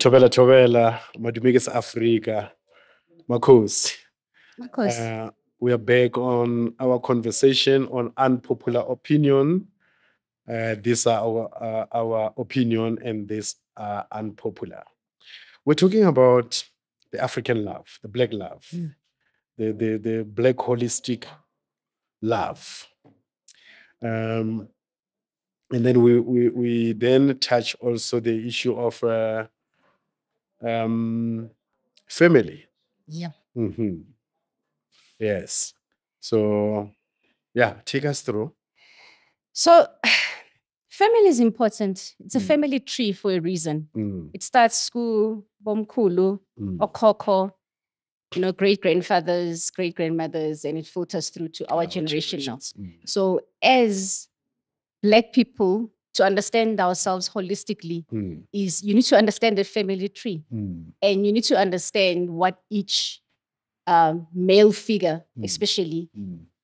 Thobela, Madumekes Africa, Makhosi. Of course. We are back on our conversation on unpopular opinion. These are our opinion, and these are unpopular. We're talking about the African love, the black love, the black holistic love. And then we then touch also the issue of family. Yeah. Mm-hmm. Yes. So, yeah, take us through. So, family is important. It's a family tree for a reason. It starts school, bomkulu, okoko, great grandfathers, great grandmothers, and it filters through to our generation now. So, as Black people, to understand ourselves holistically, is you need to understand the family tree, and you need to understand what each male figure, especially,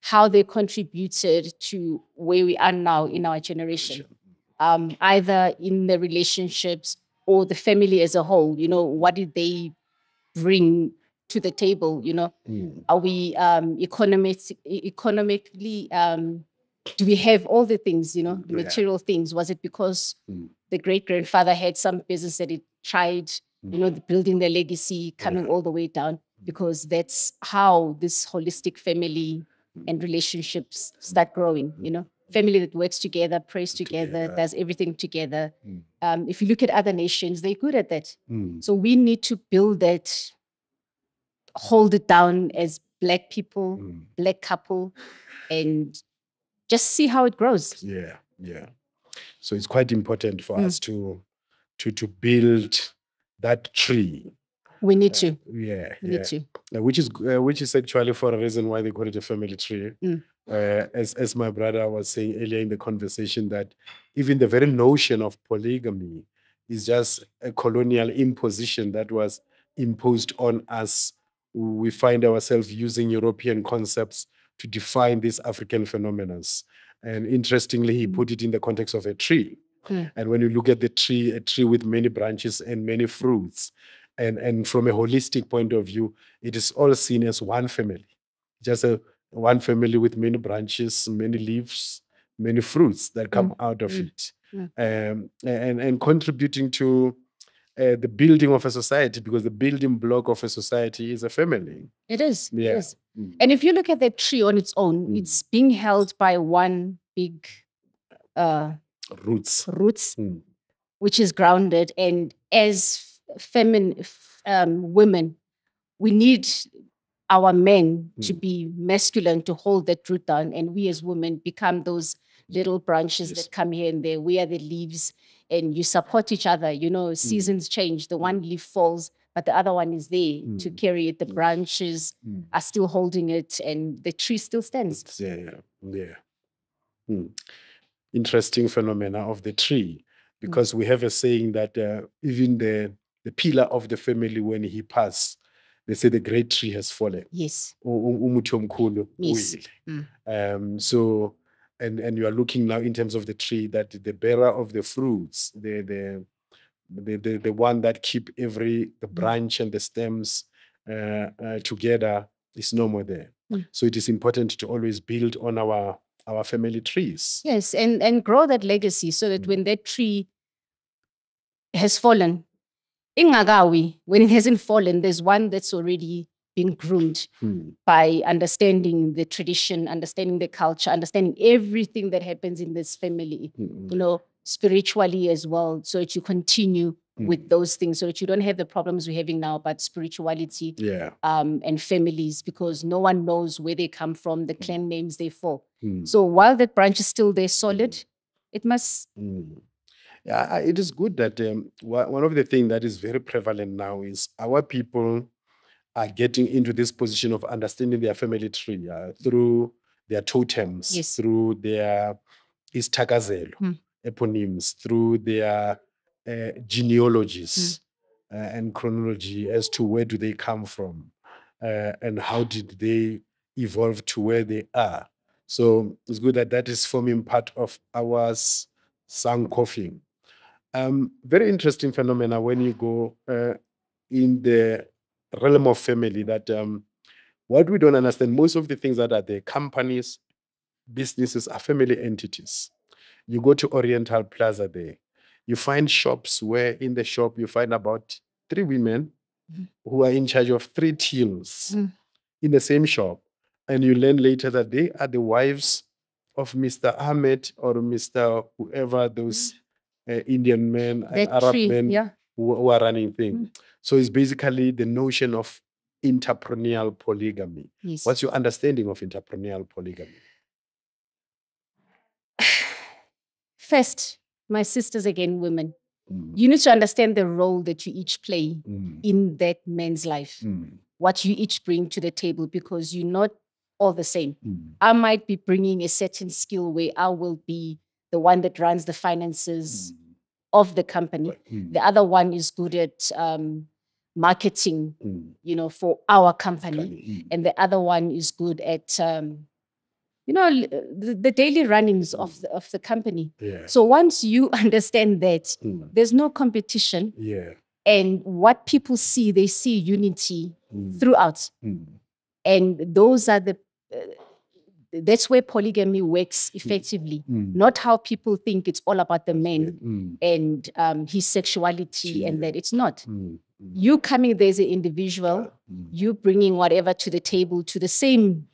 how they contributed to where we are now in our generation, either in the relationships or the family as a whole. What did they bring to the table? Are we economically, do we have all the things, the material things? Was it because the great-grandfather had some business that he tried, building their legacy, coming all the way down? Because that's how this holistic family and relationships start growing, family that works together, prays together, does everything together. If you look at other nations, they're good at that. So we need to build that, hold it down as Black people, Black couple, and just see how it grows. Yeah. So it's quite important for us to build that tree. We need to. We need to. Which is actually for a reason why they call it a family tree. As my brother was saying earlier in the conversation, that even the very notion of polygamy is just a colonial imposition that was imposed on us. We find ourselves using European concepts to define these African phenomena. And interestingly, he put it in the context of a tree. And when you look at the tree, a tree with many branches and many fruits, and from a holistic point of view, it is all seen as one family, just one family with many branches, many leaves, many fruits that come out of it, and contributing to the building of a society, because the building block of a society is a family. It is. Yeah. It is. And if you look at that tree on its own, it's being held by one big roots, which is grounded. And as women, we need our men to be masculine to hold that root down, and we as women become those little branches that come here and there. We are the leaves, and you support each other. Seasons change. The one leaf falls, but the other one is there to carry it. The branches are still holding it, and the tree still stands. Yeah. Interesting phenomena of the tree, because we have a saying that even the pillar of the family, when he passed, they say the great tree has fallen. Yes. Yes. So, and you are looking now in terms of the tree, that the bearer of the fruits, the one that keep the branch and the stems together, is no more there. So it is important to always build on our family trees. Yes, and grow that legacy, so that when that tree has fallen, when it hasn't fallen, there's one that's already been groomed by understanding the tradition, understanding the culture, understanding everything that happens in this family, spiritually as well, so that you continue with those things, so that you don't have the problems we're having now, but spirituality and families, because no one knows where they come from, the clan names they fall. So while that branch is still there solid, it must... Yeah, it is good that one of the things that is very prevalent now is our people are getting into this position of understanding their family tree through their totems, through their istakazelo eponyms, through their genealogies and chronology as to where do they come from and how did they evolve to where they are. So it's good that that is forming part of our sankophing. Very interesting phenomena when you go in the realm of family, that what we don't understand, most of the things that are there, companies, businesses, are family entities. You go to Oriental Plaza there, you find shops where in the shop you find about 3 women who are in charge of 3 tills in the same shop. And you learn later that they are the wives of Mr. Ahmed or Mr. whoever, those Indian men and Arab men who are running things. So it's basically the notion of entrepreneurial polygamy. Yes. What's your understanding of entrepreneurial polygamy? First, my sisters, again, women, you need to understand the role that you each play in that man's life, what you each bring to the table, because you're not all the same. I might be bringing a certain skill where I will be the one that runs the finances of the company. The other one is good at marketing, for our company. And the other one is good at, the daily runnings of the company. Yeah. So once you understand that, there's no competition. Yeah. And what people see, they see unity throughout. And those are that's where polygamy works effectively. Not how people think it's all about the man and his sexuality and that. It's not. You coming there as an individual, you bringing whatever to the table, to the same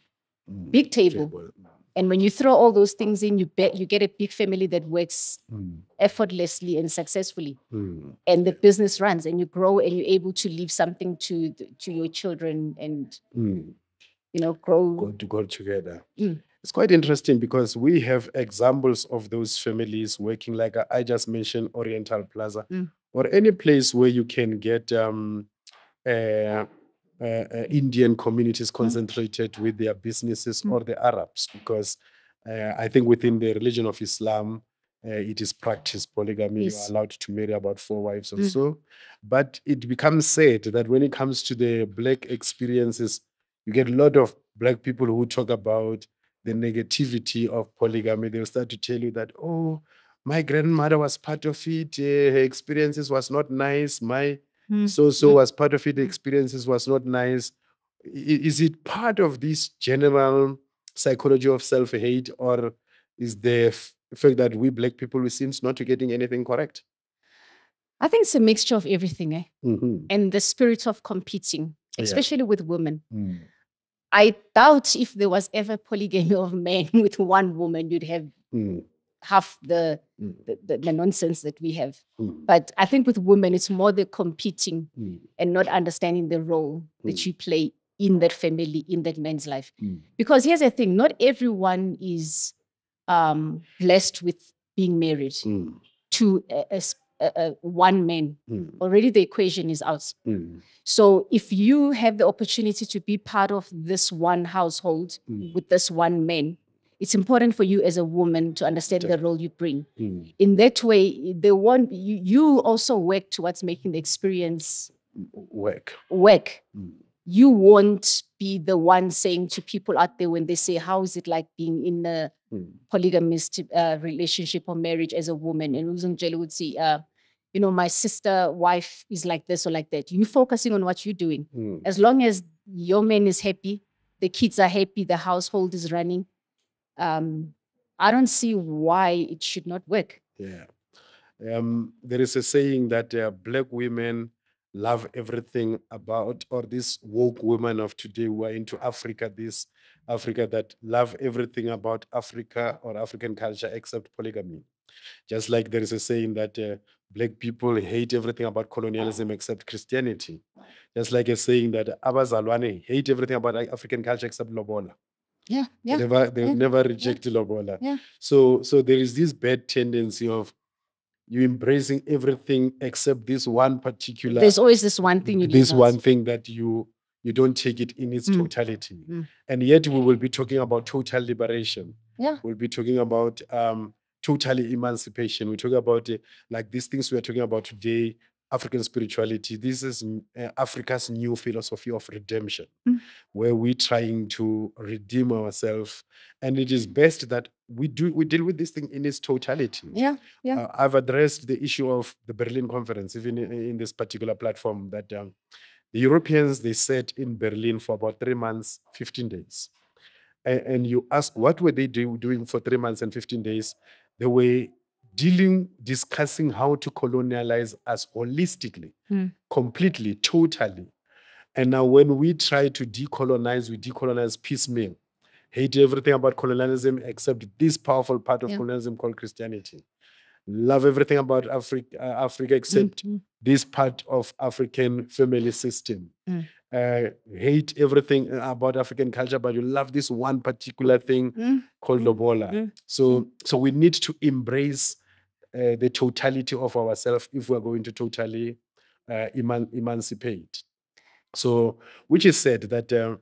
big table. And when you throw all those things in, you get a big family that works effortlessly and successfully. And the business runs and you grow and you're able to leave something to your children and, grow. Go together. It's quite interesting because we have examples of those families working, like I just mentioned, Oriental Plaza, or any place where you can get Indian communities concentrated with their businesses, or the Arabs, because I think within the religion of Islam, it is practiced polygamy. Yes. You are allowed to marry about 4 wives or so. But it becomes said that when it comes to the Black experiences, you get a lot of Black people who talk about the negativity of polygamy. They'll start to tell you that, oh, my grandmother was part of it. Her experiences was not nice. My so was part of it. The experiences was not nice. Is it part of this general psychology of self-hate, or is the fact that we Black people, we seems not to getting anything correct? I think it's a mixture of everything, and the spirit of competing, especially with women. I doubt if there was ever polygamy of men with one woman, you'd have half the nonsense that we have. But I think with women, it's more the competing and not understanding the role that you play in that family, in that man's life. Because here's the thing, not everyone is blessed with being married to one man. Already the equation is out. So if you have the opportunity to be part of this one household with this one man, it's important for you as a woman to understand the role you bring. In that way, you also work towards making the experience work. You won't be the one saying to people out there when they say, how is it like being in a polygamist relationship or marriage as a woman? And Uzungele would say, my sister wife is like this or like that. You focusing on what you're doing. As long as your man is happy, the kids are happy, the household is running, I don't see why it should not work. Yeah. There is a saying that Black women love everything about, or this woke women of today who are into Africa, this Africa that love everything about Africa or African culture except polygamy. Just like there is a saying that Black people hate everything about colonialism except Christianity. Just like a saying that Abazalwane hate everything about African culture except Lobola. They never reject Lobola. So there is this bad tendency of you embracing everything except this one particular. There's always this one thing you this one thing that you don't take it in its totality. And yet we will be talking about total liberation. We'll be talking about total emancipation. We talk about like these things we are talking about today, African spirituality, this is Africa's new philosophy of redemption, where we're trying to redeem ourselves. And it is best that we deal with this thing in its totality. I've addressed the issue of the Berlin Conference, even in this particular platform, that the Europeans, they sat in Berlin for about 3 months, 15 days. And you ask, what were they doing for 3 months and 15 days? They were discussing how to colonialize us holistically, completely, totally. And now when we try to decolonize, we decolonize piecemeal. Hate everything about colonialism except this powerful part of colonialism called Christianity. Love everything about Africa except this part of African family system. Hate everything about African culture, but you love this one particular thing called lobola. So we need to embrace the totality of ourselves if we're going to totally emancipate. So, which is said that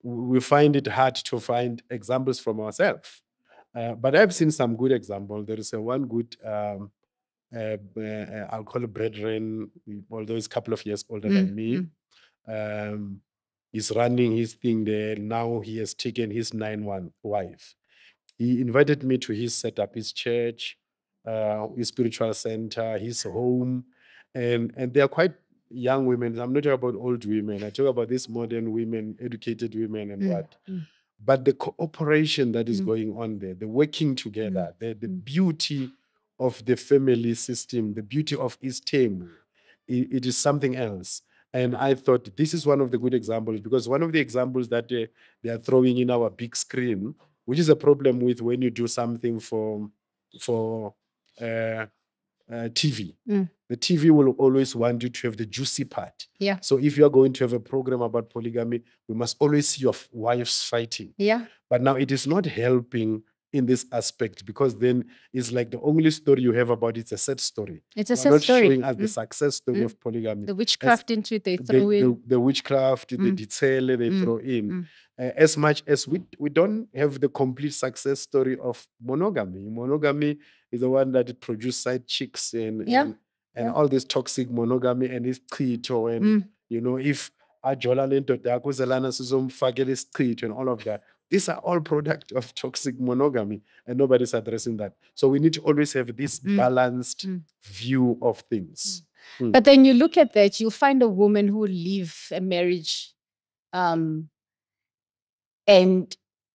we find it hard to find examples from ourselves. But I've seen some good examples. There is one good, I'll call it brethren, although he's a couple of years older than me. He's running his thing there. Now he has taken his 9-1 wife. He invited me to his setup, his church, his spiritual center, his home. And they are quite young women. I'm not talking about old women. I talk about these modern women, educated women and what. But the cooperation that is going on there, the working together, the beauty of the family system, the beauty of his team, it is something else. And I thought this is one of the good examples, because one of the examples that they are throwing in our big screen, which is a problem with when you do something for TV. The TV will always want you to have the juicy part. So if you are going to have a program about polygamy, we must always see your wives fighting. But now it is not helping in this aspect, because then it's like the only story you have about it's a sad story. It's a sad not story. showing us the success story of polygamy. The witchcraft into it, they throw in. The witchcraft, the detail they throw in. As much as we don't have the complete success story of monogamy. Monogamy is the one that produces side chicks and all this toxic monogamy and this chito and you know, if ajola lento dakho zelana sizomfakela isichitho and all of that. These are all product of toxic monogamy, and nobody's addressing that. So we need to always have this balanced view of things. But then you look at that, you'll find a woman who will leave a marriage and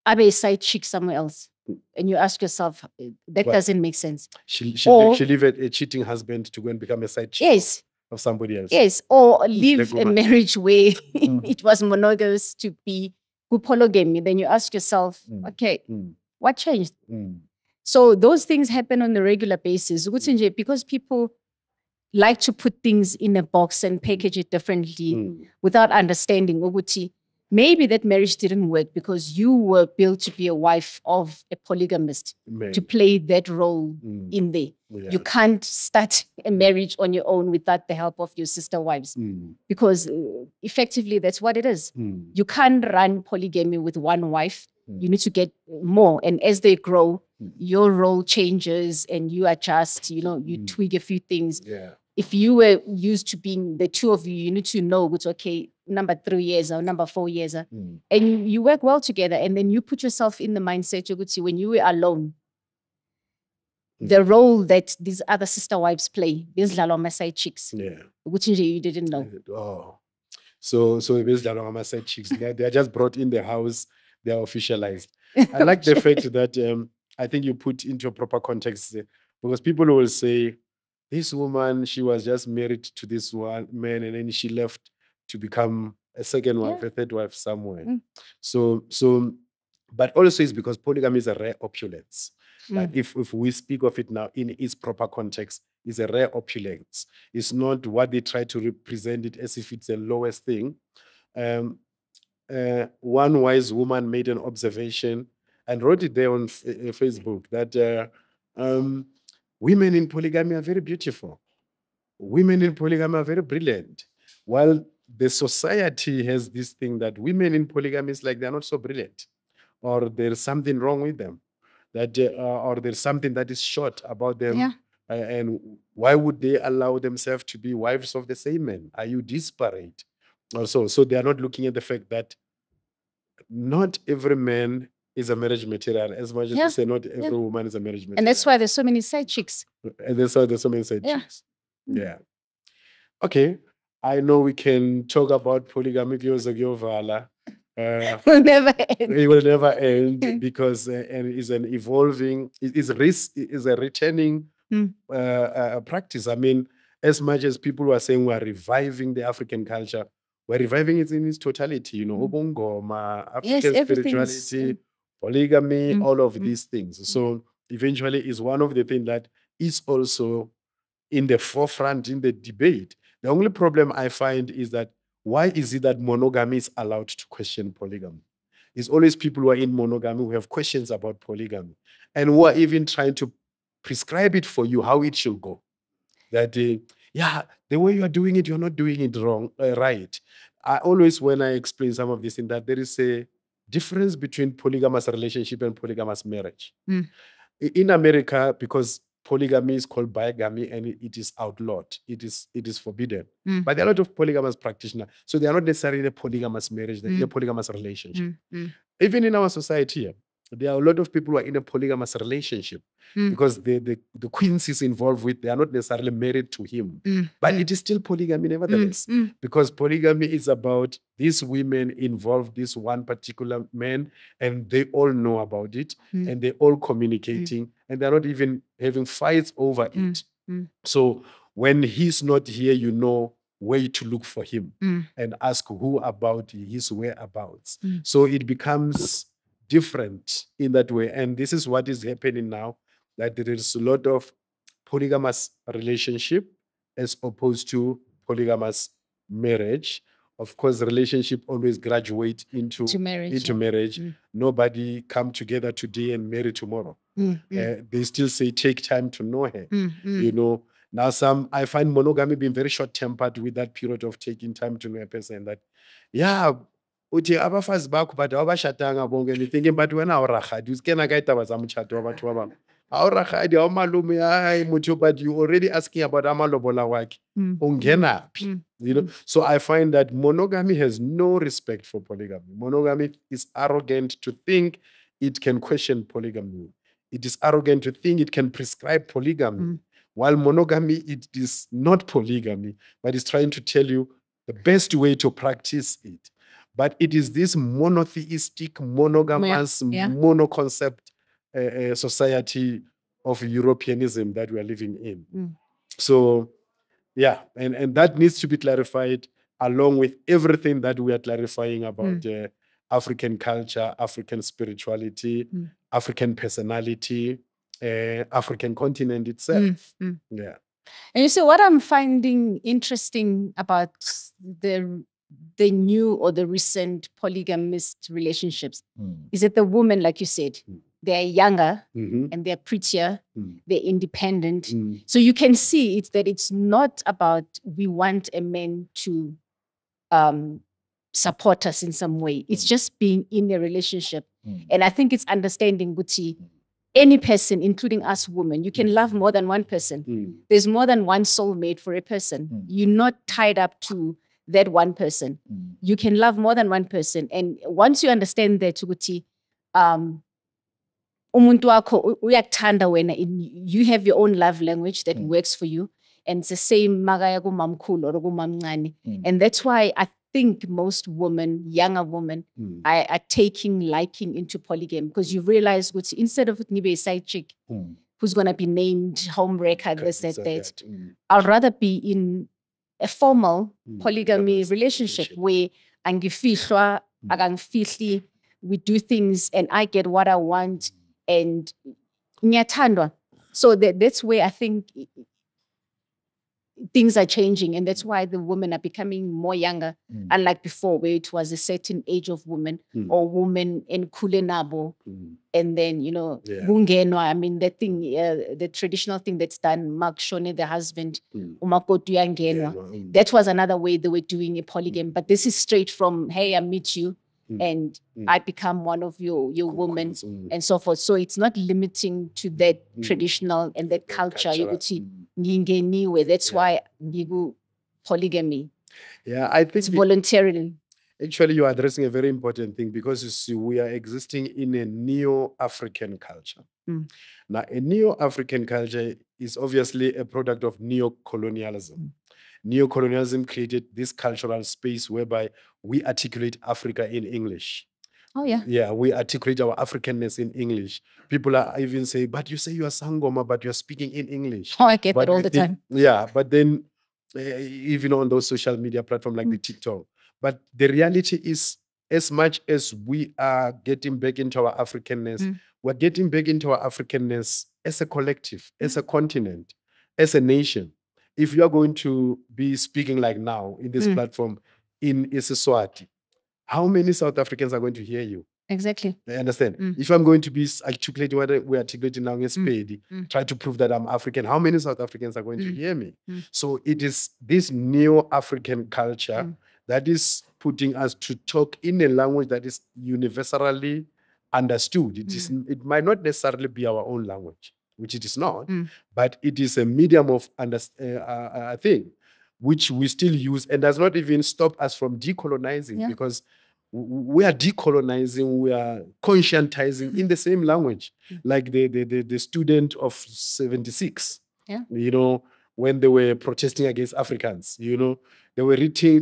have a side chick somewhere else. And you ask yourself, that doesn't make sense. She leave a cheating husband to go and become a side chick of somebody else. Yes, or leave a marriage where it was monogamous to be polygamy. Then you ask yourself, okay, what changed? So those things happen on a regular basis. Because people like to put things in a box and package it differently without understanding. Maybe that marriage didn't work because you were built to be a wife of a polygamist, to play that role in there. You can't start a marriage on your own without the help of your sister wives, because effectively that's what it is. You can't run polygamy with one wife. You need to get more. And as they grow, your role changes and you adjust, you tweak a few things. If you were used to being the two of you, you need to know it's okay, number 3 years or number 4 years. And you work well together. And then you put yourself in the mindset, when you were alone, the role that these other sister wives play, these Laloma side chicks, which you didn't know. So these Laloma side chicks, they are just brought in the house, they are officialized. I like the fact that I think you put into a proper context, because people will say, this woman, she was just married to this one man and then she left to become a second wife, a third wife somewhere. So, but also it's because polygamy is a rare opulence. Like if we speak of it now in its proper context, it's a rare opulence. It's not what they try to represent it as if it's the lowest thing. One wise woman made an observation and wrote it there on Facebook that women in polygamy are very beautiful. Women in polygamy are very brilliant. While the society has this thing that women in polygamy is like they're not so brilliant, or there's something wrong with them, that or there's something that is short about them. And why would they allow themselves to be wives of the same man? Are you disparate? Also, so they are not looking at the fact that not every man is a marriage material, as much as they say not every woman is a marriage material. And that's why there's so many side chicks. And that's why there's so many side chicks. Yeah. Okay. I know we can talk about polygamy. Will never end. It will never end because and it's an evolving, it's a returning practice. I mean, as much as people are saying we're reviving the African culture, we're reviving it in its totality, you know, Obongoma, African spirituality, polygamy, all of these things. So eventually it's one of the things that is also in the forefront in the debate. The only problem I find is that why is it that monogamy is allowed to question polygamy? It's always people who are in monogamy who have questions about polygamy and who are even trying to prescribe it for you, how it should go. That, the way you are doing it, you're not doing it wrong, right. I always, when I explain some of this, in that there is a difference between polygamous relationship and polygamous marriage. In America, because polygamy is called bigamy and it is outlawed. It is forbidden. But there are a lot of polygamous practitioners. So they are not necessarily in a polygamous marriage, they're in a polygamous relationship. Even in our society, there are a lot of people who are in a polygamous relationship because the queens he's involved with, they are not necessarily married to him. But it is still polygamy nevertheless. Because polygamy is about these women involve this one particular man and they all know about it and they're all communicating and they're not even having fights over it. So when he's not here, you know where to look for him and ask who about his whereabouts. So it becomes different in that way. And this is what is happening now, that there is a lot of polygamous relationship as opposed to polygamous marriage. Of course, relationship always graduate into marriage. Nobody come together today and marry tomorrow. They still say, take time to know her. You know, now I find monogamy being very short-tempered with that period of taking time to know a person. That, uthi abafazi bakho but awabashatanga bonke thinking but wena awuragadi usikena ka itaba za mtshato wa batho ba bangwe awuragadi awumalume hayi mutho but you already asking about amalobola wakhe ungenaphi, you know. So I find that monogamy has no respect for polygamy. Monogamy is arrogant to think it can question polygamy. It is arrogant to think it can prescribe polygamy. While monogamy, it is not polygamy, but it's trying to tell you the best way to practice it. But it is this monotheistic, monogamous, mono-concept society of Europeanism that we are living in. So, and that needs to be clarified along with everything that we are clarifying about African culture, African spirituality, African personality, African continent itself. Yeah. And you see, what I'm finding interesting about the new or the recent polygamist relationships is that the women, like you said, they're younger and they're prettier, they're independent. So you can see that it's not about we want a man to support us in some way. It's just being in a relationship. And I think it's understanding, Guti, any person, including us women, you can love more than one person. There's more than one soulmate for a person. You're not tied up to that one person. You can love more than one person. And once you understand that, Guti, umuntu wakho uyakuthanda wena, you have your own love language that works for you. And it's the same magaya kumamkhulu or kumamncane. And that's why I think most women, younger women, are taking liking into polygamy, because you realize that instead of nibe a side chick who's going to be named homewrecker, this, that, I'd rather be in a formal polygamy relationship where angifihlwa, akangifihli, we do things and I get what I want and ngiyathandwa. So that's where I think things are changing, and that's why the women are becoming more younger, unlike before where it was a certain age of women or women in kulenabo, and then, you know, bungenwa. I mean, that thing, the traditional thing that's done, Mark Shone, the husband, umakotu yangenwa. That was another way they were doing a polygamy, but this is straight from, hey, I meet you, and I become one of your women and so forth. So it's not limiting to that traditional and that culture. That's why polygamy. Yeah, I think it's voluntarily. Actually, you are addressing a very important thing, because you see, we are existing in a neo-African culture. Now, a neo-African culture is obviously a product of neo-colonialism. Neo-colonialism created this cultural space whereby we articulate Africa in English. Oh, yeah. Yeah, we articulate our Africanness in English. People are even saying, but you say you are Sangoma, but you're speaking in English. Oh, I get that all the time. Yeah, but then even on those social media platforms like the TikTok. But the reality is, as much as we are getting back into our Africanness, we're getting back into our Africanness as a collective, as a continent, as a nation. If you are going to be speaking like now in this platform in Isiswati, how many South Africans are going to hear you? Exactly. I understand. If I'm going to be articulating what we're articulating now in Spedi, try to prove that I'm African, how many South Africans are going to hear me? So it is this neo-African culture that is putting us to talk in a language that is universally understood. It might not necessarily be our own language, which it is not, but it is a medium of thing which we still use, and does not even stop us from decolonizing, because we are decolonizing, we are conscientizing in the same language, like the student of 76, you know, when they were protesting against Africans, you know, they were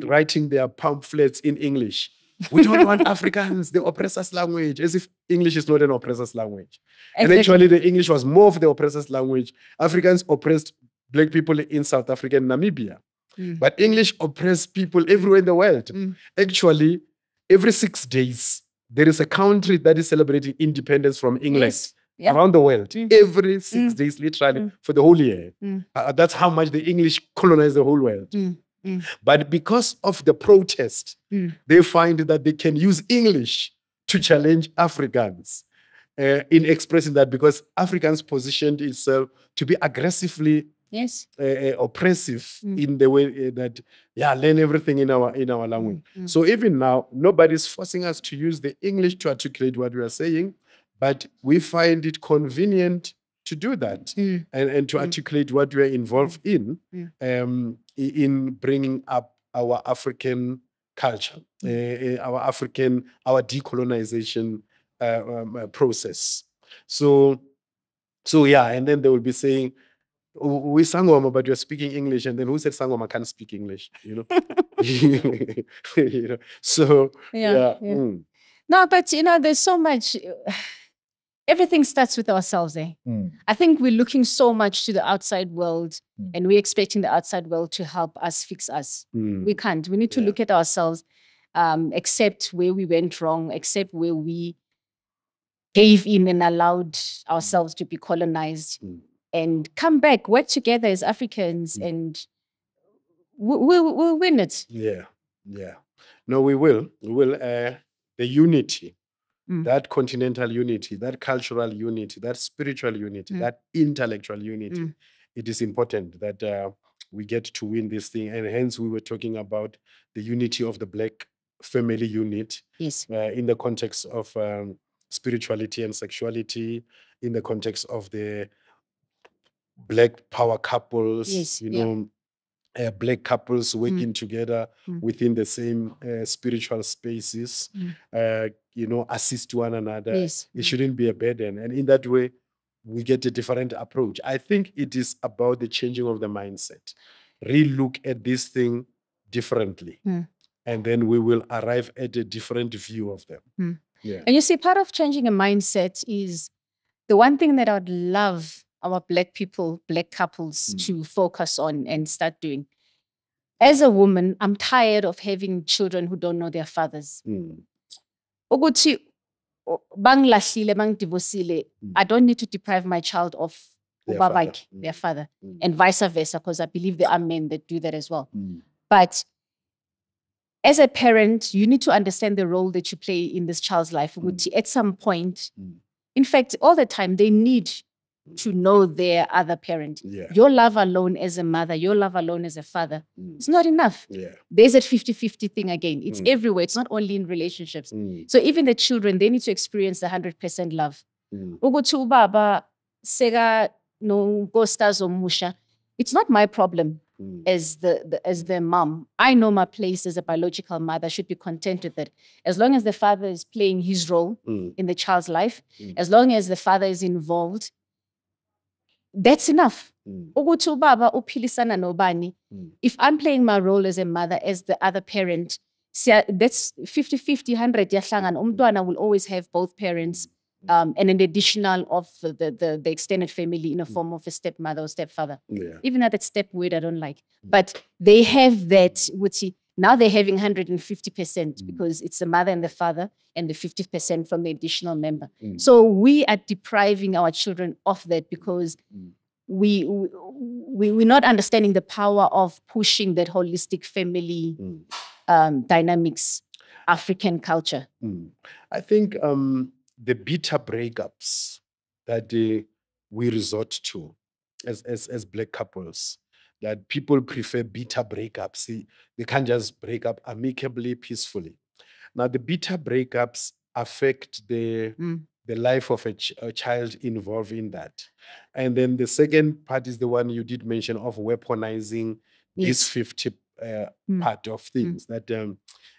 writing their pamphlets in English. We don't want Africans, the oppressor's language, as if English is not an oppressor's language. Exactly. And actually the English was more of the oppressor's language. Africans oppressed Black people in South Africa and Namibia. But English oppressed people everywhere in the world. Actually, every 6 days, there is a country that is celebrating independence from England around the world. Every 6 days, literally, for the whole year. That's how much the English colonized the whole world. But because of the protest, they find that they can use English to challenge Africans in expressing that, because Africans positioned itself to be aggressively oppressive in the way that, learn everything in our language. So even now, nobody's forcing us to use the English to articulate what we are saying, but we find it convenient to do that and to articulate what we are involved in bringing up our African culture, our decolonization process. So and then they will be saying, we Sangoma, but you're speaking English. And then who said Sangoma can't speak English? You know? You know? So, No, but, you know, there's so much. Everything starts with ourselves, eh? I think we're looking so much to the outside world and we're expecting the outside world to help us fix us. We can't. We need to look at ourselves, accept where we went wrong, accept where we gave in and allowed ourselves to be colonized. And come back, work together as Africans, and we'll win it. Yeah. No, we will. We will. The unity, that continental unity, that cultural unity, that spiritual unity, that intellectual unity. It is important that we get to win this thing. And hence we were talking about the unity of the Black family unit in the context of spirituality and sexuality, in the context of the Black power couples, Black couples working together within the same spiritual spaces, assist one another. It shouldn't be a burden. And in that way, we get a different approach. I think it is about the changing of the mindset. Re-look at this thing differently. And then we will arrive at a different view of them. And you see, part of changing a mindset is the one thing that I would love our Black people, Black couples to focus on and start doing. As a woman, I'm tired of having children who don't know their fathers. Ukuthi bangilahlile, bangidivorcile, I don't need to deprive my child of their father, and vice versa, because I believe there are men that do that as well. But as a parent, you need to understand the role that you play in this child's life. At some point, in fact, all the time, they need to know their other parent. Your love alone as a mother, your love alone as a father, it's not enough. There's that 50-50 thing again. It's everywhere. It's not only in relationships. So even the children, they need to experience the 100% love. Ukuthi ubaba seka no gostas omusha. It's not my problem as the mom. I know my place as a biological mother. I should be content with it. As long as the father is playing his role in the child's life, as long as the father is involved, that's enough. Ukuthi ubaba uphilisana nobani. If I'm playing my role as a mother, as the other parent, that's 50-50, 100 yahlangana. Umntwana will always have both parents. And an additional of the extended family in a form of a stepmother or stepfather. Even at that step word I don't like. But they have that, now they're having 150% because it's the mother and the father and the 50% from the additional member. So we are depriving our children of that because we're not understanding the power of pushing that holistic family dynamics, African culture. I think the bitter breakups that we resort to as Black couples, that people prefer bitter breakups. They can't just break up amicably, peacefully. Now, the bitter breakups affect the life of a child involved in that. And then the second part is the one you did mention of weaponizing this 50 part of things. That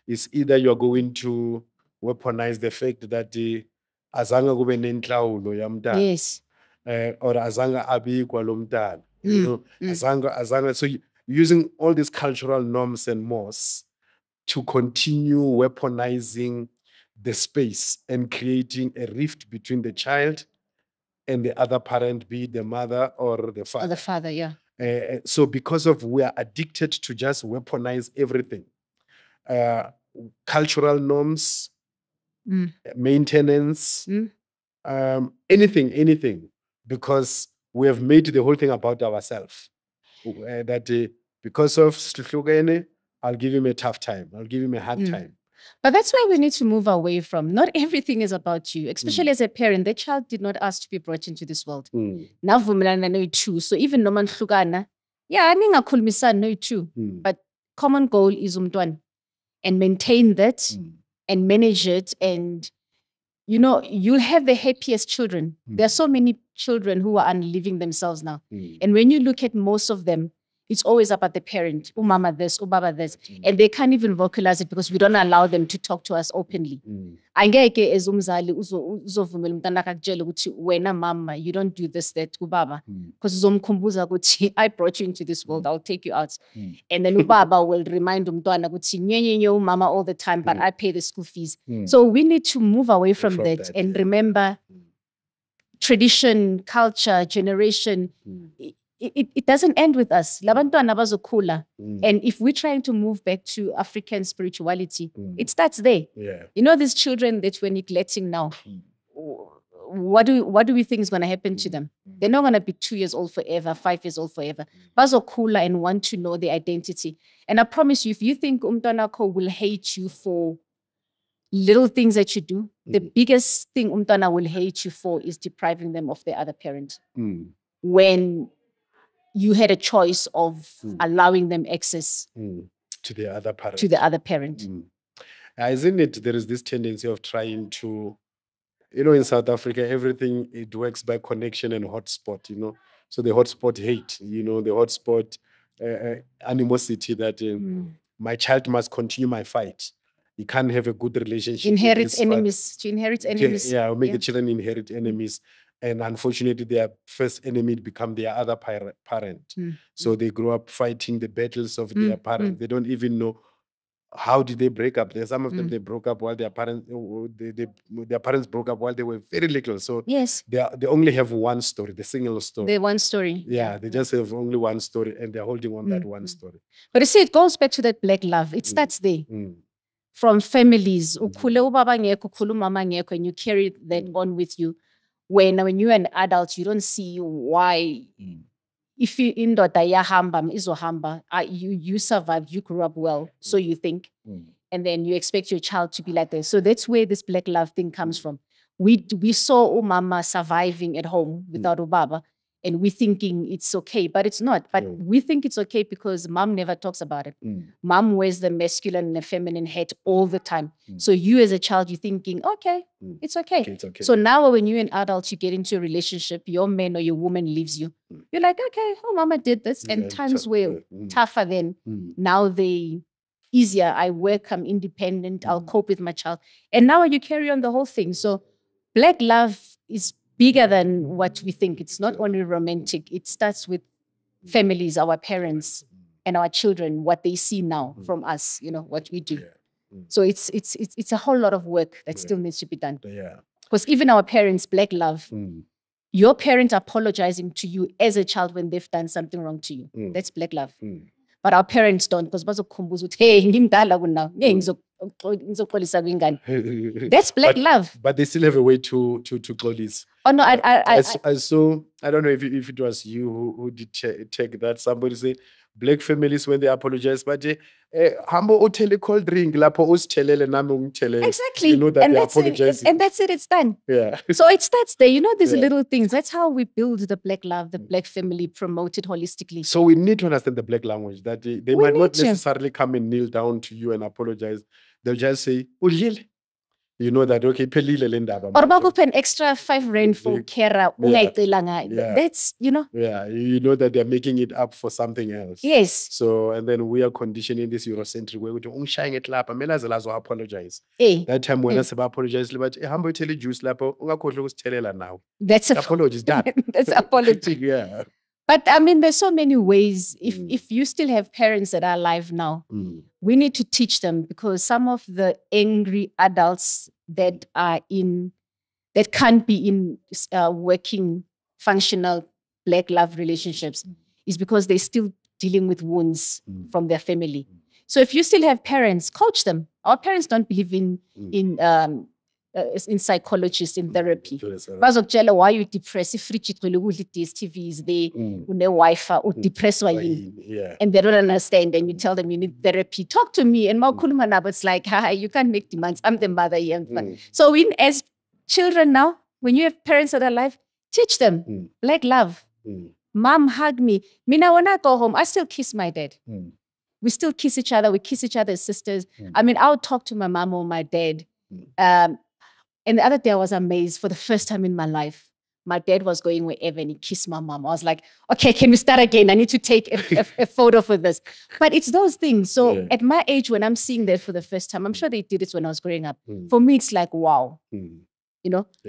is either you're going to weaponize the fact that azange kube nenhlawulo yamntana. Yes. Or azange abikwa lo mntana. You know, azange. So using all these cultural norms and mores to continue weaponizing the space and creating a rift between the child and the other parent, be it the mother or the father. Or the father, yeah. So because of we are addicted to just weaponize everything. Cultural norms, maintenance, anything, because we have made the whole thing about ourselves. That because of Sluhlugene, I'll give him a tough time. I'll give him a hard time. But that's why we need to move away from, not everything is about you, especially as a parent. The child did not ask to be brought into this world. Navumelana no too. So even no man hlukana, yeah, ningakhulumisana no too. But common goal is umntwana, and maintain that and manage it, and you know, you'll have the happiest children. There are so many children who are unliving themselves now. And when you look at most of them, it's always about the parent. Mama this, baba this. And they can't even vocalize it because we don't allow them to talk to us openly. Angeke as umzali uzovumela umntana akakutshela ukuthi wena mama, you don't do this, that, ubaba. Because uzomkhumbuza ukuthi I brought you into this world, I'll take you out. And then ubaba will remind umntwana ukuthi nyenye mama all the time, but I pay the school fees. So we need to move away from that and remember tradition, culture, generation. It doesn't end with us. Labantwana bazokhula. And if we're trying to move back to African spirituality, it starts there. You know, these children that we're neglecting now, what do we think is going to happen to them? They're not going to be 2 years old forever, 5 years old forever. Bazokhula and want to know their identity. And I promise you, if you think umntanakho will hate you for little things that you do, the biggest thing umntana will hate you for is depriving them of their other parent. When you had a choice of allowing them access to the other parent. Isn't it? There is this tendency of trying to, you know, in South Africa, everything, it works by connection and hotspot, you know. So the hotspot hate, you know, the hotspot animosity that my child must continue my fight. He can't have a good relationship. To inherit enemies. Yeah, make the children inherit enemies. And unfortunately, their first enemy become their other parent. So they grow up fighting the battles of their parents. They don't even know how did they break up. There's some of them, they broke up while their parents, their parents broke up while they were very little. So yes, they only have one story, the single story. The one story. Yeah, they just have only one story and they're holding on that one story. But you see, it goes back to that black love. It starts there. From families. Ukhule ubaba ngekho, ukhule umama ngekho, and you carry that on with you. When you're an adult, you don't see why. If you indoda yahamba izohamba, you survived, you grew up well, so you think, and then you expect your child to be like this. So that's where this black love thing comes from. we saw umama surviving at home without ubaba, and we thinking it's okay, but it's not. But we think it's okay because mom never talks about it. Mom wears the masculine and the feminine hat all the time. So you as a child, you're thinking, okay, it's okay. It's okay. So now when you're an adult, you get into a relationship, your man or your woman leaves you. You're like, okay, oh, mama did this. And times were tougher then. Now they easier. I work, I'm independent, I'll cope with my child. And now you carry on the whole thing. So Black love is bigger than what we think. It's not only romantic. It starts with families, our parents, and our children, what they see now from us, what we do. So it's a whole lot of work that still needs to be done. Because even our parents, Black love, your parent apologizing to you as a child when they've done something wrong to you. That's Black love. But our parents don't, because hey, that's Black love. But they still have a way to police. Oh no, I saw, I don't know if it was you who did take that. Somebody say Black families when they apologize, but hambo utele cold drink lapo ustelele nami ungitelele. Exactly. You know that they apologize. And that's it, it's done. Yeah. So it starts there. These little things. That's how we build the Black love, the Black family, promote it holistically. So we need to understand the Black language, that they might not necessarily come and kneel down to you and apologize. They'll just say, Ulile. You know that, okay, pelile lendaba. Or bago an extra 5 rand for kera. That's, Yeah, you know that they're making it up for something else. Yes. So, and then we are conditioning this Eurocentric way. We don't shine it lap. I apologize. That time when I say apologize, but humble tell juice lapo, now. That's apologies done. That's apology. Yeah. But I mean, there's so many ways. If you still have parents that are alive now, we need to teach them, because some of the angry adults that can't be in working, functional Black love relationships is because they're still dealing with wounds from their family. So if you still have parents, coach them. Our parents don't believe in psychologists, in therapy. Bazokutshela why you depressed, if DSTV is there, Wi-Fi, or depressed, and they don't understand, and you tell them you need therapy. Talk to me, and it's like, hi, you can't make demands. I'm the mother here. So as children now, when you have parents that are alive, teach them Black love. Mom, hug me. When I go home, I still kiss my dad. We still kiss each other. We kiss each other as sisters. I mean, I'll talk to my mom or my dad. And the other day I was amazed, for the first time in my life. My dad was going wherever and he kissed my mom. I was like, okay, can we start again? I need to take a photo for this. But it's those things. So at my age, when I'm seeing that for the first time, I'm sure they did it when I was growing up. For me, it's like, wow.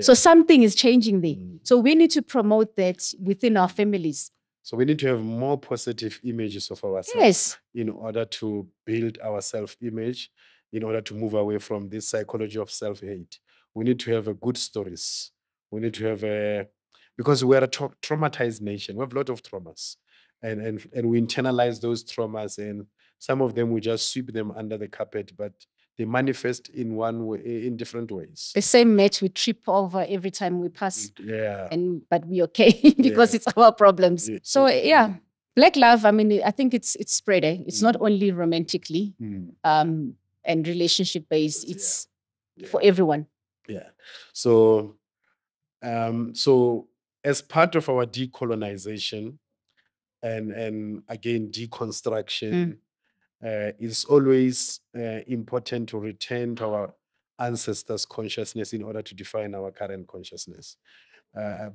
So something is changing there. So we need to promote that within our families. So we need to have more positive images of ourselves in order to build our self-image, in order to move away from this psychology of self-hate. We need to have good stories. We need to have because we're a traumatized nation. We have a lot of traumas, and we internalize those traumas, and some of them we just sweep them under the carpet, but they manifest in different ways. The same match we trip over every time we pass. Yeah. But we're okay because it's our problems. So Black love, I mean, I think it's spread. It's not only romantically and relationship based. It's for everyone. Yeah. So as part of our decolonization and again deconstruction, it's always important to return to our ancestors' consciousness in order to define our current consciousness.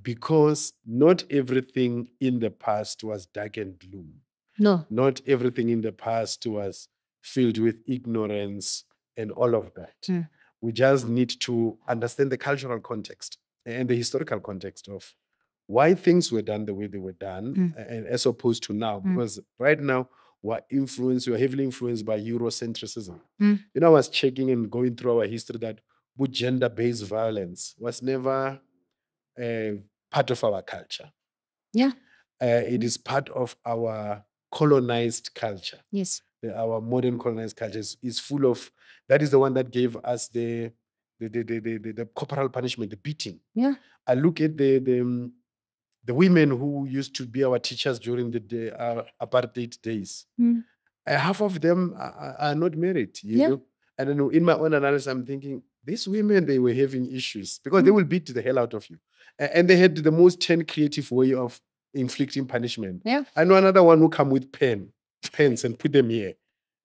Because not everything in the past was dark and gloom. No. Not everything in the past was filled with ignorance and all of that. We just need to understand the cultural context and the historical context of why things were done the way they were done, and as opposed to now. Because right now, we're heavily influenced by Eurocentrism. I was checking and going through our history that gender-based violence was never part of our culture. Yeah. It is part of our colonized culture. Yes. Our modern colonized culture is full of, that is the one that gave us the corporal punishment, the beating. Yeah. I look at the women who used to be our teachers during the apartheid days. Half of them are not married, you know. And then in my own analysis, I'm thinking, these women, they were having issues because they will beat the hell out of you. And they had the most creative way of inflicting punishment. Yeah. I know another one who come with pens and put them here.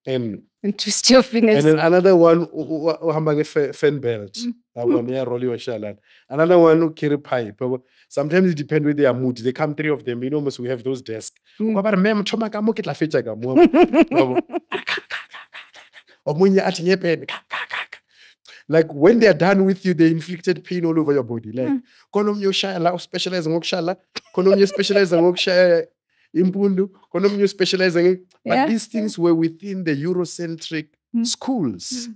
And twist your fingers. And then another one who have a fan belt. Another one who carry pipe. Sometimes it depends with their mood. They come, 3 of them. You know, we have those desks. Like when they're done with you, they inflicted pain all over your body. Like, konom you specialize in okshala, konom you specialize in okshala impundu, konom you specialize in. But these things were within the Eurocentric schools,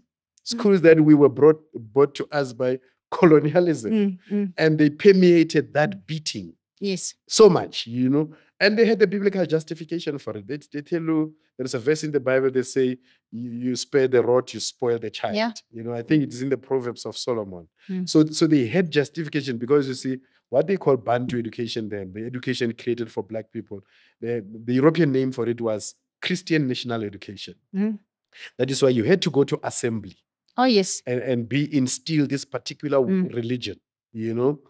schools that we were brought to us by colonialism, and they permeated that beating. Yes, so much, you know. And they had the biblical justification for it. They tell you, there's a verse in the Bible, they say, you spare the rod, you spoil the child. Yeah. You know, I think it is in the Proverbs of Solomon. So they had justification because, you see, what they call Bantu education then, the education created for Black people, the European name for it was Christian national education. That is why you had to go to assembly. Oh, yes. And be instilled this particular religion, you know.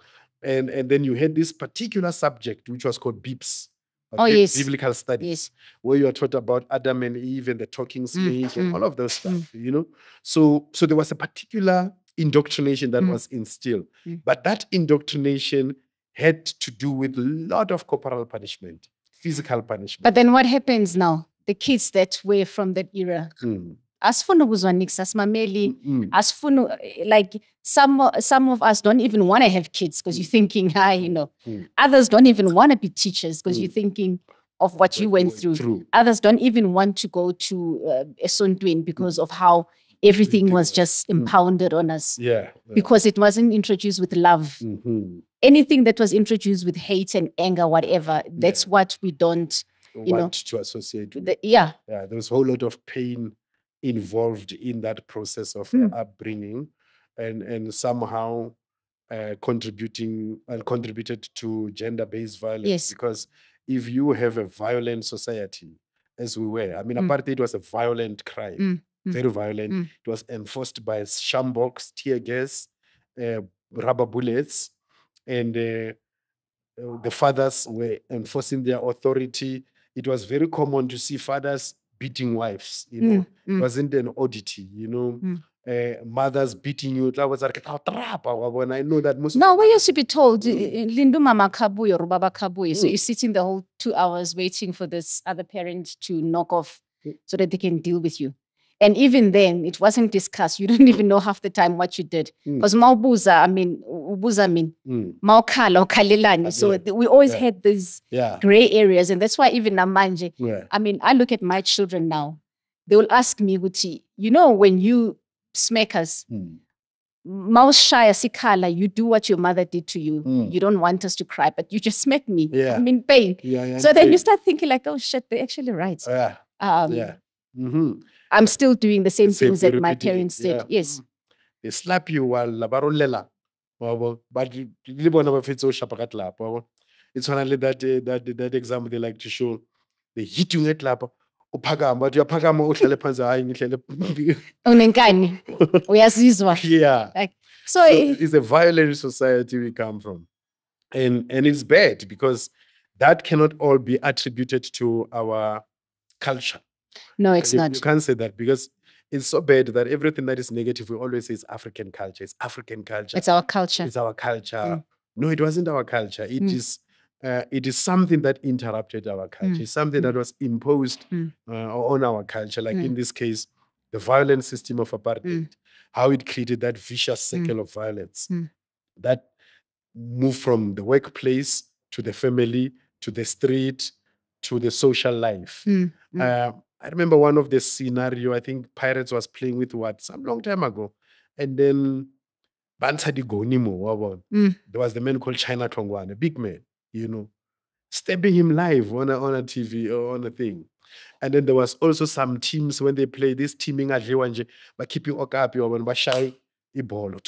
And then you had this particular subject, which was called BIPS. Biblical studies, where you are taught about Adam and Eve and the talking snake and all of those stuff, you know. So there was a particular indoctrination that was instilled. But that indoctrination had to do with a lot of corporal punishment, physical punishment. But then what happens now? The kids that were from that era. Asifuna ukuzwa nix, asimameli, asifuna, like some of us don't even want to have kids because you're thinking, you know. Others don't even want to be teachers because you're thinking of what you went through. Others don't even want to go to esontweni because of how everything was just impounded on us. Because it wasn't introduced with love. Anything that was introduced with hate and anger, whatever, that's what we don't, want to associate with. There was a whole lot of pain involved in that process of upbringing, and somehow contributed to gender-based violence. Yes. Because if you have a violent society, as we were, I mean, apartheid was a violent crime, very violent. It was enforced by shambox, tear gas, rubber bullets, and the fathers were enforcing their authority. It was very common to see fathers beating wives, you know. It wasn't an oddity, you know. Mothers beating you. I was like, when I know that most. No, we used to be told, Lindu mama kabuyo or baba kabuyo. So you're sitting the whole 2 hours waiting for this other parent to knock off so that they can deal with you. And even then, it wasn't discussed. You didn't even know half the time what you did. Because maubuza, maukala, ukalilani. So we always had these gray areas. And that's why even namanje, I mean, I look at my children now. They will ask me, Guti, you know, when you smack us, maushaya sikala, you do what your mother did to you. You don't want us to cry, but you just smack me. I'm in pain. So then you start thinking like, oh shit, they're actually right. I'm still doing the same things that my parents did. Yes. They slap you while labarolela. But it's only that example they like to show. They hit you at lap. So it's a violent society we come from. And it's bad because that cannot all be attributed to our culture. No, it's not. You can't say that because it's so bad that everything that is negative, we always say it's African culture. It's African culture. It's our culture. It's our culture. No, it wasn't our culture. It is something that interrupted our culture. It's something that was imposed on our culture. Like in this case, the violent system of apartheid, how it created that vicious circle of violence that moved from the workplace to the family, to the street, to the social life. I remember one of the scenario, I think Pirates was playing with some long time ago. And then Bansadi Gonimo, there was the man called China Tongwan, a big man, you know, stabbing him live on a TV or on a thing. And then there was also some teams when they play this teaming at Jiwanje, but keeping Okapi or when Bashai Ibolo.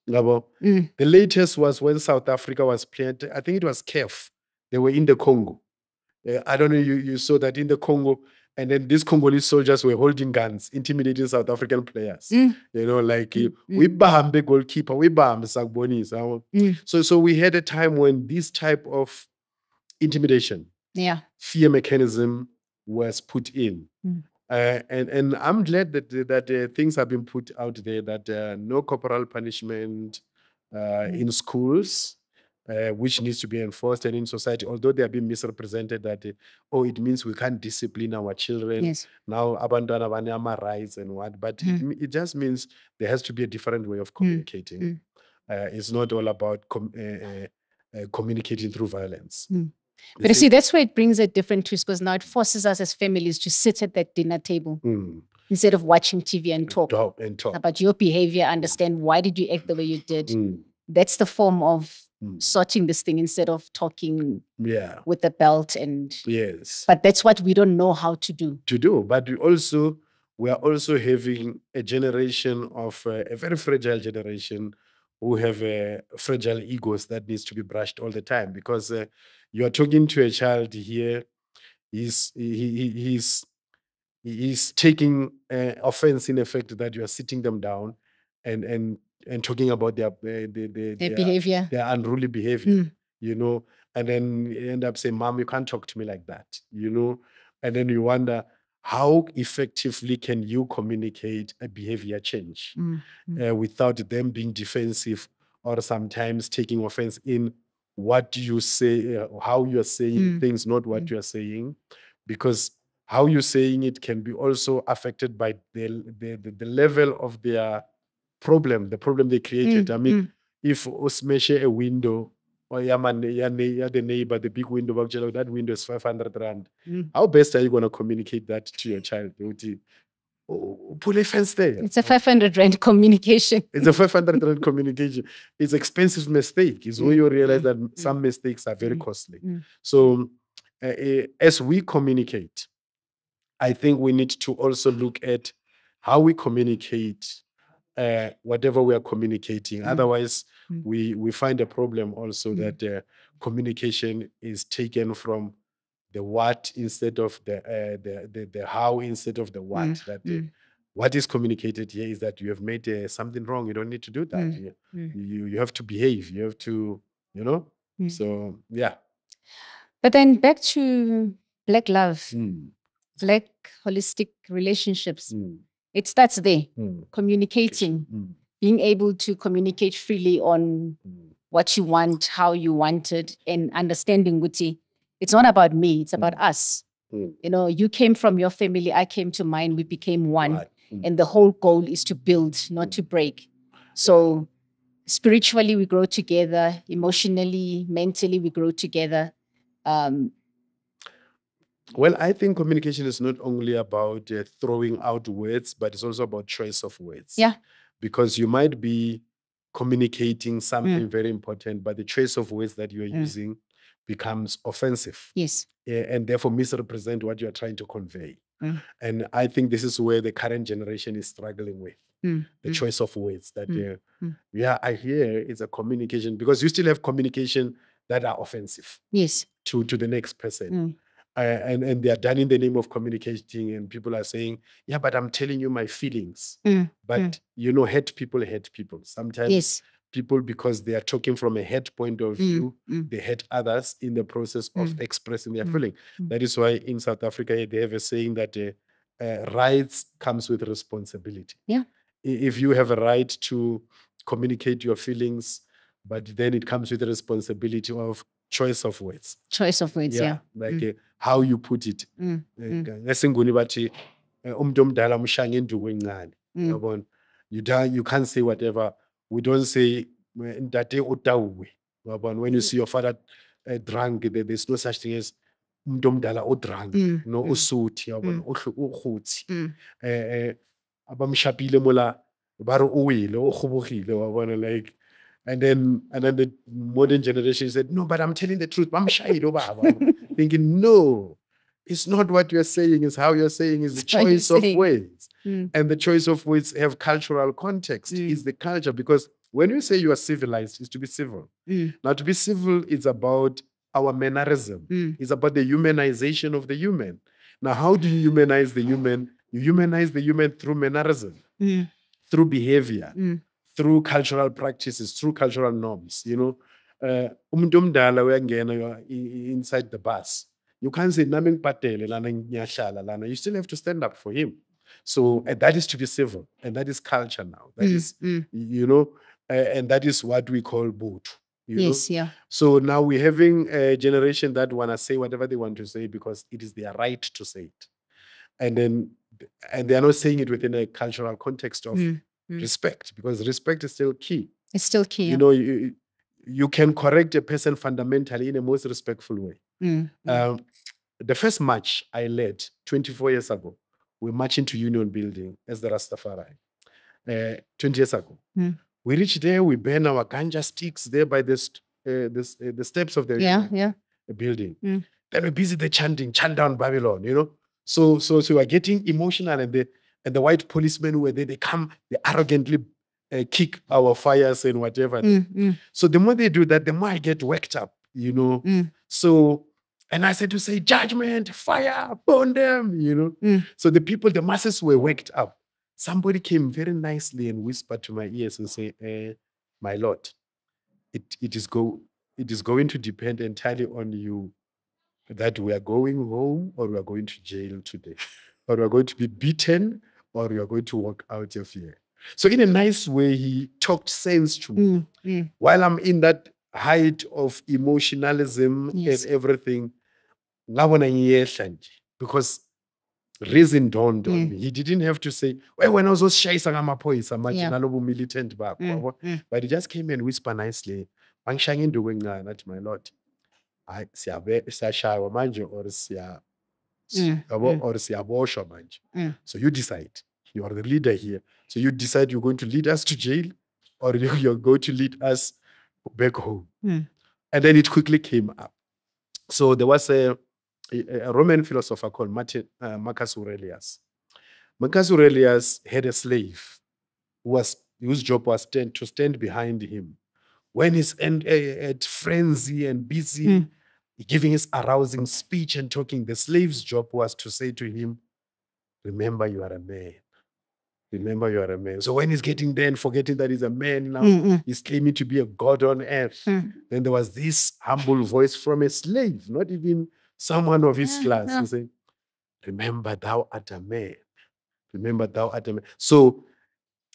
The latest was when South Africa was playing, I think it was CAF. They were in the Congo. I don't know, you saw that in the Congo. And then these Congolese soldiers were holding guns, intimidating South African players. You know, like we bahambe goalkeeper, we bahambe sagbonisa. So we had a time when this type of intimidation, fear mechanism was put in. And I'm glad that things have been put out there, that no corporal punishment in schools, which needs to be enforced, and in society, although they have been misrepresented that, it means we can't discipline our children. Yes. Now, abandon our rights and what, but it just means there has to be a different way of communicating. It's not all about communicating through violence. But you see, that's where it brings a different twist, because now it forces us as families to sit at that dinner table instead of watching TV and talk about your behavior, understand why did you act the way you did. That's the form of sorting this thing instead of talking with the belt. And but that's what we don't know how to do. But we are also having a generation of a very fragile generation who have fragile egos that needs to be brushed all the time, because you are talking to a child here. He's taking offense in effect that you are sitting them down and talking about their behavior, their unruly behavior, you know, and then you end up saying, "Mom, you can't talk to me like that," you know, and then you wonder, how effectively can you communicate a behavior change without them being defensive or sometimes taking offense in what you say, how you're saying things, not what you're saying, because how you're saying it can be also affected by the level of their problem, the problem they created. I mean, if you smash a window, or the neighbor, the big window, that window is 500 rand. How best are you going to communicate that to your child? Pull a fence there. It's a 500 rand communication. It's a 500 rand communication. It's expensive mistake. It's when you realize that some mistakes are very costly. So as we communicate, I think we need to also look at how we communicate whatever we are communicating. Otherwise, we find a problem also that communication is taken from the what instead of the how instead of the what. What is communicated here is that you have made something wrong. You don't need to do that. You have to behave. You have to, you know. So yeah. But then back to Black love, Black holistic relationships. It starts there. Communicating, being able to communicate freely on what you want, how you want it, and understanding, Guti, it's not about me, it's about us. You know, you came from your family, I came to mine, we became one. And the whole goal is to build, not to break. So spiritually, we grow together. Emotionally, mentally, we grow together. Well, I think communication is not only about throwing out words, but it's also about choice of words. Yeah. Because you might be communicating something very important, but the choice of words that you are using becomes offensive. Yes. And therefore misrepresent what you are trying to convey. And I think this is where the current generation is struggling with. The choice of words that, I hear it's a communication, because you still have communication that are offensive. Yes. To the next person. And they are done in the name of communicating, and people are saying, yeah, but I'm telling you my feelings. But, you know, hurt people. Sometimes people, because they are talking from a hurt point of view, they hurt others in the process of expressing their feeling. That is why in South Africa, they have a saying that rights comes with responsibility. Yeah. If you have a right to communicate your feelings, but then it comes with the responsibility of choice of words. Choice of words, yeah. Like how you put it. Ngesinguni bathi umuntu omdala umshaya ngenduku encane. Yabona. You can't say whatever. We don't say ntate otawuwe. Yabona. When you see your father drunk, there's no such thing as umuntu omdala odrunk. No usuthi, yabona, ukhuthi. Abamshapile mola ba re o wele o khobogile, wabona, like. And then the modern generation said, no, but I'm telling the truth. Thinking, no, it's not what you're saying, it's how you're saying, it's the choice of words. And the choice of words have cultural context. It's the culture, because when you say you are civilized, it's to be civil. Now, to be civil is about our mannerism. It's about the humanization of the human. Now, how do you humanize the human? You humanize the human through mannerism, through behavior, through cultural practices, through cultural norms. You know, umuntu omdala uyangena inside the bus. You can't say "Nami ngibhadele lana ngiyahlala lana." You still have to stand up for him. So that is to be civil, and that is culture now. That is, you know, and that is what we call boot. Yes, yeah. So now we're having a generation that want to say whatever they want to say because it is their right to say it, and they are not saying it within a cultural context of respect, because respect is still key. It's still key. You know, you can correct a person fundamentally in a most respectful way. The first march I led 24 years ago, we marched into Union Building as the Rastafari. 20 years ago. We reached there, we burn our ganja sticks there by the steps of the building. Then we're busy there chanting, chant down Babylon, you know. So we are getting emotional, and the white policemen who were there, they arrogantly kick our fires and whatever. So the more they do that, the more I get worked up, you know. So, and I said to say, judgment, fire, burn them, you know. So the masses were worked up. Somebody came very nicely and whispered to my ears and said, my Lord, it is going to depend entirely on you that we are going home or we are going to jail today, or we are going to be beaten or we are going to walk out of here. So in a nice way, he talked sense to me. While I'm in that height of emotionalism and everything, because reason dawned on me. He didn't have to say, well, when I was shayisa ngamaphoyisa manje nalobu militant bakho. But he just came and whispered nicely, "Bangishange induku encane nathi, my Lord, hayi siyashaywa manje or siyaboshwa manje. So you decide. You are the leader here. So you decide you're going to lead us to jail or you're going to lead us back home." And then it quickly came up. So there was a Roman philosopher called Marcus Aurelius. Marcus Aurelius had a slave whose job was to stand behind him. When he's at frenzy and busy, giving his arousing speech and talking, the slave's job was to say to him, "Remember, you are a man. Remember, you are a man." So when he's getting there and forgetting that he's a man now, he's claiming to be a god on earth. Then there was this humble voice from a slave, not even someone of his class, who said, "Remember, thou art a man. Remember, thou art a man." So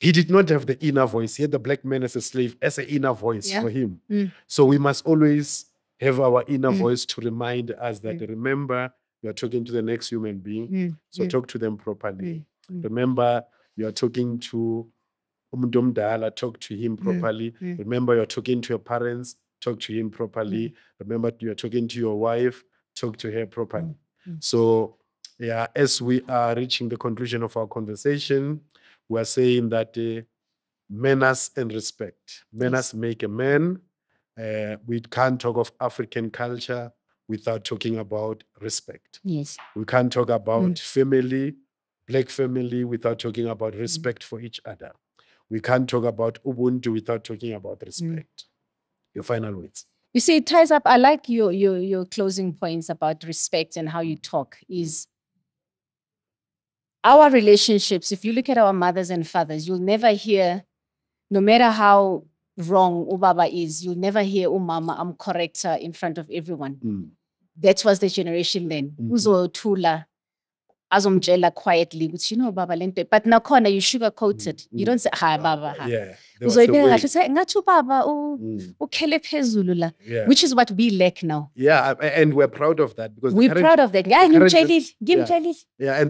he did not have the inner voice. He had the black man as a slave, as an inner voice for him. So we must always have our inner voice to remind us that, remember, you are talking to the next human being. So talk to them properly. Remember, you are talking to umuntu omdala, talk to him properly. Remember, you're talking to your parents, talk to him properly. Remember, you're talking to your wife, talk to her properly. So, yeah, as we are reaching the conclusion of our conversation, we are saying that manners and respect. Manners make a man. We can't talk of African culture without talking about respect. Yes. We can't talk about family, black family, without talking about respect for each other. We can't talk about Ubuntu without talking about respect. Your final words. You see, it ties up. I like your closing points about respect and how you talk. Is our relationships, if you look at our mothers and fathers, you'll never hear, no matter how wrong Ubaba is, you'll never hear Umama, I'm correct her in front of everyone. That was the generation then. Uzo Tula, azomjela quietly, which you know, Baba lente. But now corner you sugarcoat it. You don't say hi, Baba. Yeah. Which is what we lack now. Yeah, and we're proud of that because we're proud of that. Yeah, and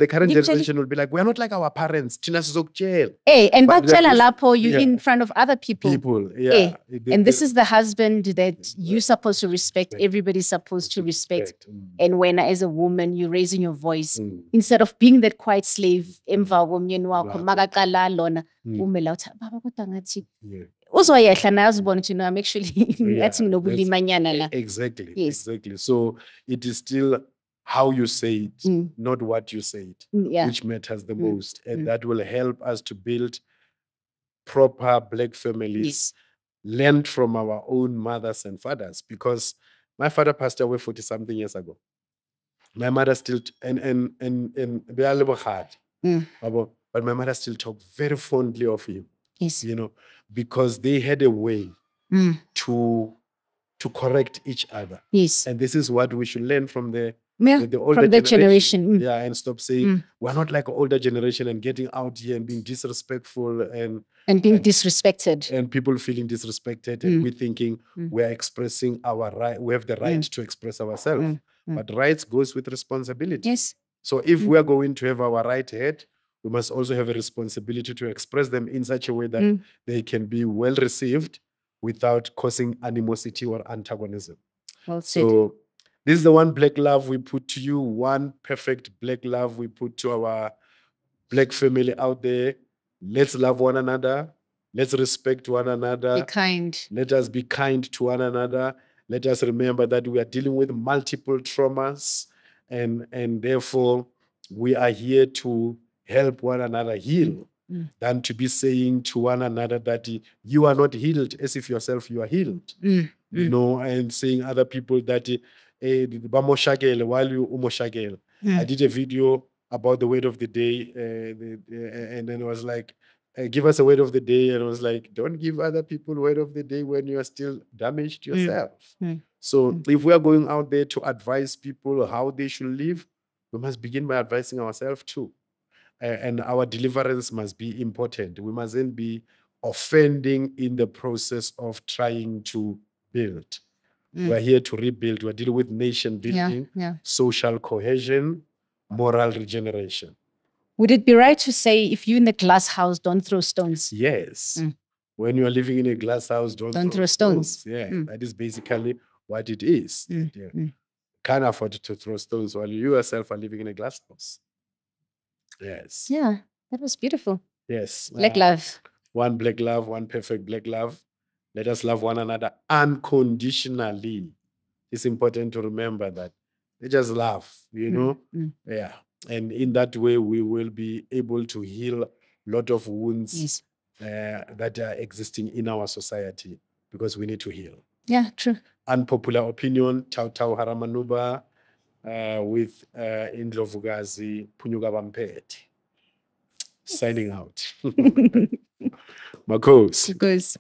the current generation will be like, we're not like our parents. Hey, and bakutshela lapho you in front of other people. Yeah. And this is the husband that you're supposed to respect. Everybody's supposed to respect. And when as a woman you're raising your voice instead of being that quiet slave, emva komyeni wakho makaqala lona umela uthi baba kodwa ngathi uzoyehla naye azibone ukuthi no, I'm actually ngathi nginobulimanyana la. Exactly. Exactly. So it is still how you say it, not what you say it, which matters the most. And that will help us to build proper black families, learned from our own mothers and fathers. Because my father passed away 40-something years ago. my mother still, and they are a little hard. But my mother still talked very fondly of him. Yes. You know, because they had a way to correct each other. Yes. And this is what we should learn from the older generation. Yeah, and stop saying we're not like an older generation and getting out here and being disrespectful and being disrespected. And people feeling disrespected and we thinking we're expressing our right, we have the right to express ourselves. But rights goes with responsibility. Yes. So if we are going to have our right head, we must also have a responsibility to express them in such a way that they can be well received without causing animosity or antagonism. Well said. So this is the one black love we put to you, one perfect black love we put to our black family out there. Let's love one another. Let's respect one another. Be kind. Let us be kind to one another. Let us remember that we are dealing with multiple traumas and therefore we are here to help one another heal than to be saying to one another that you are not healed as if yourself you are healed. You know, and saying other people that while you umoshagele. I did a video about the word of the day and then it was like, give us a word of the day, and I was like, don't give other people word of the day when you are still damaged yourself. So if we are going out there to advise people how they should live, we must begin by advising ourselves too. And our deliverance must be important. We mustn't be offending in the process of trying to build. We're here to rebuild. We're dealing with nation building, social cohesion, moral regeneration. Would it be right to say if you're in the glass house, don't throw stones? Yes. When you are living in a glass house, don't throw stones. Yeah, that is basically what it is. Can't afford to throw stones while you yourself are living in a glass house. Yes. Yeah, that was beautiful. Yes. Black love. One black love, one perfect black love. Let us love one another unconditionally. It's important to remember that. They just love, you know? Yeah. And in that way, we will be able to heal a lot of wounds that are existing in our society because we need to heal. Yeah, true. Unpopular opinion, Tau Tau Haramanuba, with Indlovugazi Punyuga Bampete. Signing out. Makos. Makos.